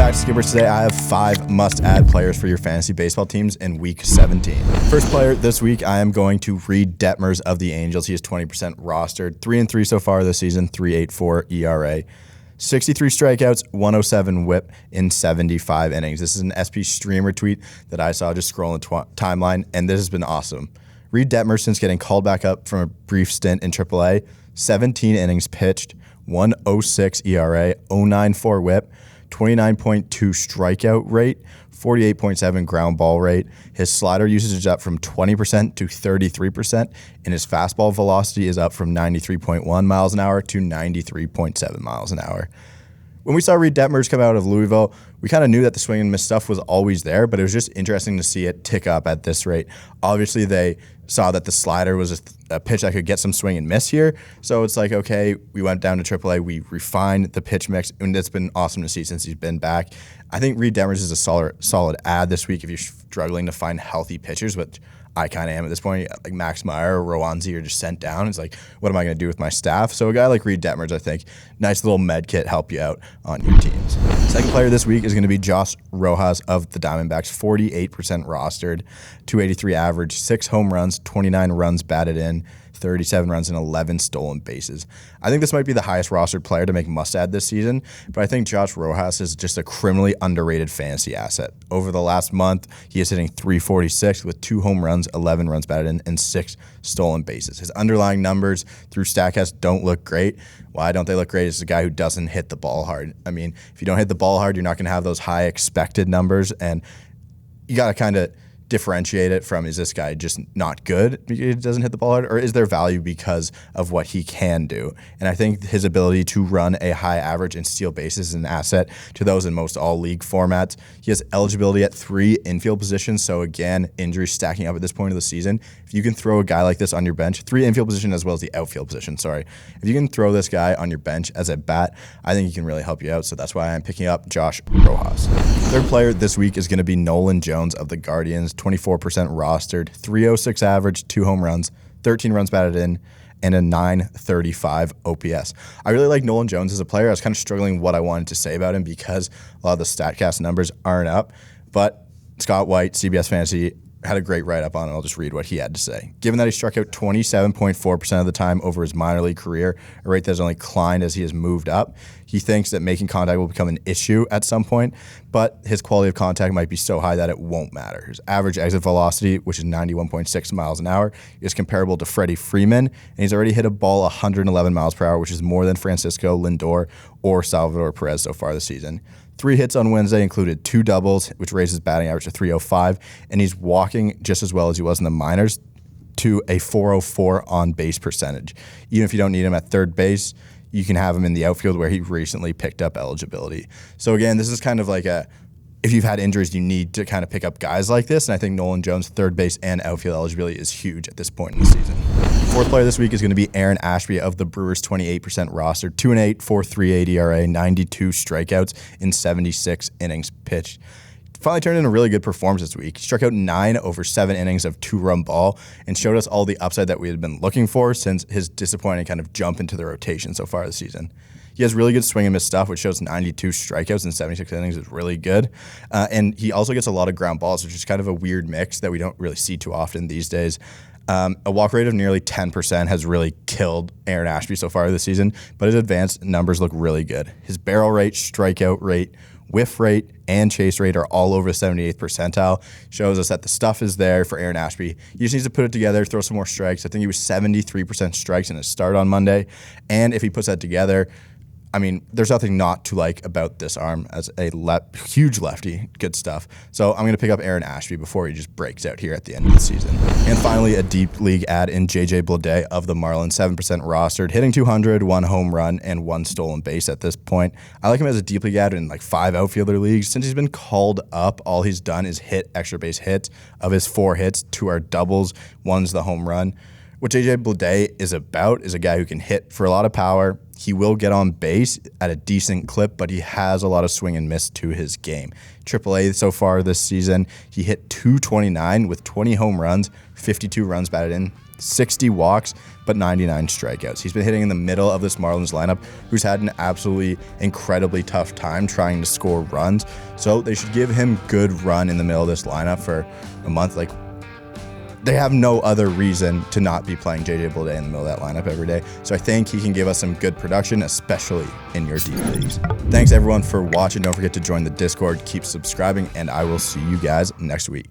back to Skippers. Today I have 5 must-add players for your fantasy baseball teams in Week 17. First player this week, I am going to read Detmers of the Angels. He is 20% rostered, 3-3 so far this season, 3.84 ERA. 63 strikeouts, 107 whip in 75 innings. This is an SP streamer tweet that I saw just scrolling the timeline, and this has been awesome. Reed Detmer, since getting called back up from a brief stint in AAA, 17 innings pitched, 1.06 ERA, 0.94 whip, 29.2 strikeout rate, 48.7 ground ball rate. His slider usage is up from 20% to 33%, and his fastball velocity is up from 93.1 miles an hour to 93.7 miles an hour. When we saw Reed Detmers come out of Louisville, we kind of knew that the swing and miss stuff was always there, but it was just interesting to see it tick up at this rate. Obviously, they saw that the slider was a pitch that could get some swing and miss here. So it's like, okay, we went down to AAA, we refined the pitch mix, and it's been awesome to see since he's been back. I think Reed Detmers is a solid add this week if you're struggling to find healthy pitchers, but I kind of am at this point. Like Max Meyer or Rowanzi are just sent down. It's like, what am I going to do with my staff? So a guy like Reed Detmers, I think, nice little med kit help you out on your teams. Second player this week is going to be Josh Rojas of the Diamondbacks, 48% rostered, 283 average, 6 home runs, 29 runs batted in, 37 runs, and 11 stolen bases. I think this might be the highest rostered player to make must-add this season, but I think Josh Rojas is just a criminally underrated fantasy asset. Over the last month, he is hitting .346 with 2 home runs, 11 runs batted in, and 6 stolen bases. His underlying numbers through StatCast don't look great. Why don't they look great? It's a guy who doesn't hit the ball hard. I mean, if you don't hit the ball hard, you're not going to have those high expected numbers, and you got to kind of differentiate it from, is this guy just not good because he doesn't hit the ball hard, or is there value because of what he can do? And I think his ability to run a high average and steal bases is an asset to those in most all league formats. He has eligibility at 3 infield positions, so again, injuries stacking up at this point of the season. If you can throw a guy like this on your bench, 3 infield position as well as the outfield position, sorry. If you can throw this guy on your bench as a bat, I think he can really help you out, so that's why I'm picking up Josh Rojas. Third player this week is going to be Nolan Jones of the Guardians, 24% rostered, 306 average, 2 home runs, 13 runs batted in, and a 935 OPS. I really like Nolan Jones as a player. I was kind of struggling what I wanted to say about him because a lot of the StatCast numbers aren't up, but Scott White, CBS Fantasy, had a great write-up on it. I'll just read what he had to say. Given that he struck out 27.4% of the time over his minor league career, a rate that has only climbed as he has moved up, he thinks that making contact will become an issue at some point, but his quality of contact might be so high that it won't matter. His average exit velocity, which is 91.6 miles an hour, is comparable to Freddie Freeman, and he's already hit a ball 111 miles per hour, which is more than Francisco Lindor or Salvador Perez so far this season. 3 hits on Wednesday included 2 doubles, which raises batting average to 305, and he's walking just as well as he was in the minors to a 404 on base percentage. Even if you don't need him at third base, you can have him in the outfield where he recently picked up eligibility. So again, this is kind of like if you've had injuries, you need to kind of pick up guys like this, and I think Nolan Jones' third base and outfield eligibility is huge at this point in the season. Fourth player this week is going to be Aaron Ashby of the Brewers, 28% roster, 2.8, 4.38 ERA, 92 strikeouts in 76 innings pitched. Finally turned in a really good performance this week. He struck out 9 over 7 innings of 2-run ball and showed us all the upside that we had been looking for since his disappointing kind of jump into the rotation so far this season. He has really good swing and miss stuff, which shows 92 strikeouts in 76 innings is really good. And he also gets a lot of ground balls, which is kind of a weird mix that we don't really see too often these days. A walk rate of nearly 10% has really killed Aaron Ashby so far this season, but his advanced numbers look really good. His barrel rate, strikeout rate, whiff rate, and chase rate are all over the 78th percentile. Shows us that the stuff is there for Aaron Ashby. He just needs to put it together, throw some more strikes. I think he was 73% strikes in his start on Monday, and if he puts that together, I mean, there's nothing not to like about this arm as a huge lefty. Good stuff. So I'm going to pick up Aaron Ashby before he just breaks out here at the end of the season. And finally, a deep league add in JJ Bleide of the Marlins, 7% rostered, hitting 200, 1 home run, and 1 stolen base at this point. I like him as a deep league add in like 5 outfielder leagues. Since he's been called up, all he's done is hit extra base hits. Of his 4 hits, 2 are doubles, 1's the home run. What JJ Bleide is about is a guy who can hit for a lot of power. He will get on base at a decent clip, but he has a lot of swing and miss to his game. AAA so far this season, he hit .229 with 20 home runs, 52 runs batted in, 60 walks, but 99 strikeouts. He's been hitting in the middle of this Marlins lineup, who's had an absolutely incredibly tough time trying to score runs. So they should give him good run in the middle of this lineup for a month. Like, they have no other reason to not be playing JJ Bleide in the middle of that lineup every day. So I think he can give us some good production, especially in your deep leagues. Thanks everyone for watching. Don't forget to join the Discord, keep subscribing, and I will see you guys next week.